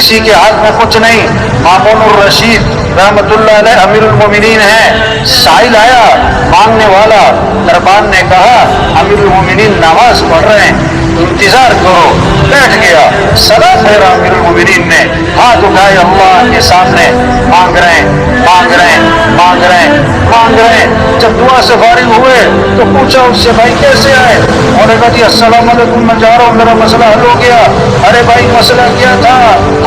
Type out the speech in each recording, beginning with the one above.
کسی کے ہاتھ میں کچھ نہیں. مامون الرشید رحمتullah علیہ امیر المومنین ہیں. سائل آیا مانگنے والا, دربان نے کہا امیر المومنین نماز پڑھ رہے ہیں, انتظار کرو. بیٹھ گیا. سلام پھیرا امیر المومنین نے, ہاتھ اٹھائے اللہ کے سامنے, مانگ رہے ہیں مانگ رہے ہیں مانگ رہے ہیں مانگ رہے ہیں. جب دعا سے فارغ ہوئے تو پوچھا اس سے بھائی کیسے آئے؟ اور کہا جی السلام علیکم میں جا رہا ہوں, میرا مسئلہ حل ہو گیا. ارے بھائی مسئلہ کیا تھا,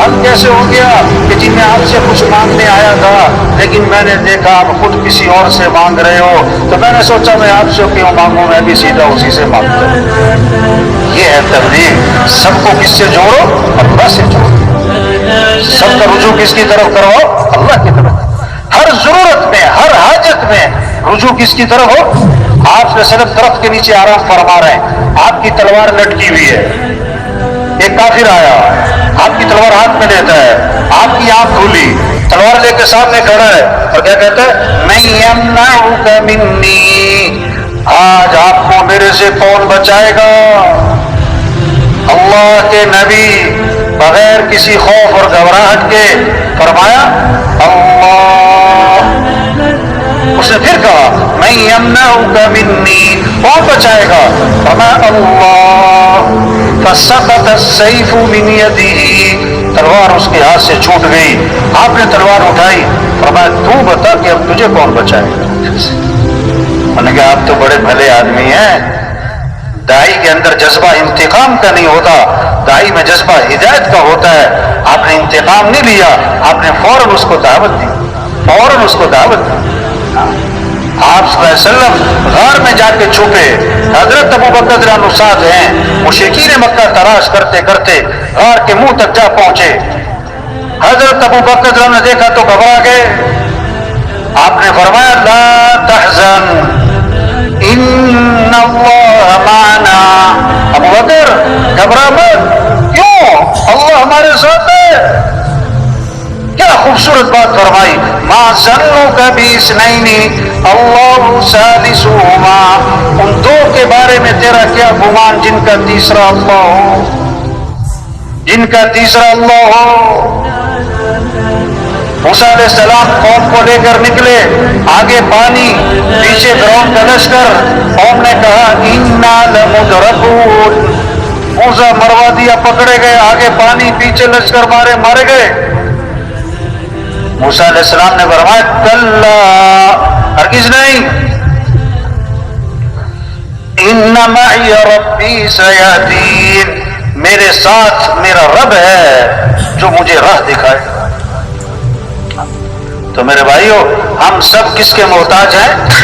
حل کیسے ہو گیا؟ کہ جی میں آپ سے کچھ مانگنے آیا تھا لیکن میں نے دیکھا آپ خود کسی اور سے مانگ رہے ہو, تو میں نے سوچا میں آپ سے کیوں مانگوں, میں بھی سیدھا اسی سے مانگتا ہوں. یہ ہے تبلیغ. سب کو کس سے جوڑو؟ اللہ سے جوڑو. سب کا رجوع کس کی طرف کرواؤ؟ اللہ کی طرف. ہر ضرورت میں, ہر حاجت میں رجوع کس کی طرف ہو؟ آپ سے صرف درخت کے نیچے آرام فرما رہے ہیں, آپ کی تلوار لٹکی ہوئی ہے, ایک کافر آیا, آپ کی تلوار ہاتھ میں لیتا ہے, آپ کی آنکھ کھولی, تلوار لے کے سامنے کھڑا ہے اور کیا کہتا ہے؟ میں یمنعک منی, آج آپ کو میرے سے کون بچائے گا؟ اللہ کے نبی بغیر کسی خوف اور گھبراہٹ کے فرمایا اللہ. اس نے پھر کہا میں یمنعک منی, کون بچائے گا؟ فرمایا اللہ. فسقط السیف من یدہ, تلوار اس کے ہاتھ سے چھوٹ گئی. آپ نے تلوار اٹھائی, فرمایا تو بتا کہ اب تجھے کون بچائے گا؟ میں نے کہا آپ تو بڑے بھلے آدمی ہیں. دائی کے اندر جذبہ انتقام کا نہیں ہوتا, دائی میں جذبہ ہدایت کا ہوتا ہے. آپ نے انتقام نہیں لیا, آپ نے فوراً اس کو دعوت دی, فوراً اس کو دعوت دی. آپ صلی اللہ علیہ وسلم غار میں جا کے چھپے. حضرت ابو بکر رضی اللہ عنہ ساتھ ہیں. مشرکین مکہ تلاش کرتے کرتے غار کے منہ تک جا پہنچے. حضرت ابو بکر رضی اللہ عنہ نے دیکھا تو گھبرا گئے. آپ نے فرمایا لا تحزن ان اللہ معنا. ابو بکر گھبرا مت, کیوں؟ اللہ ہمارے ساتھ ہے. کیا خوبصورت بات فرمائی. ما ظنک باثنین اللہ ثالثہما, ان دو کے بارے میں تیرا کیا گمان جن کا تیسرا اللہ ہو, جن کا تیسرا اللہ ہو. موسیٰ علیہ السلام قوم کو لے کر نکلے, آگے پانی, پیچھے فرعون کا لشکر. قوم نے کہا انا لمدرکون. موسیٰ مروا دیا, پکڑے گئے, آگے پانی پیچھے لشکر, مارے گئے. موسیٰ علیہ السلام نے فرمایا کلا, ہرگز نہیں, ان معی ربی سیہدین, میرے ساتھ میرا رب ہے جو مجھے راہ دکھائے. تو میرے بھائیو, ہم سب کس کے محتاج ہیں؟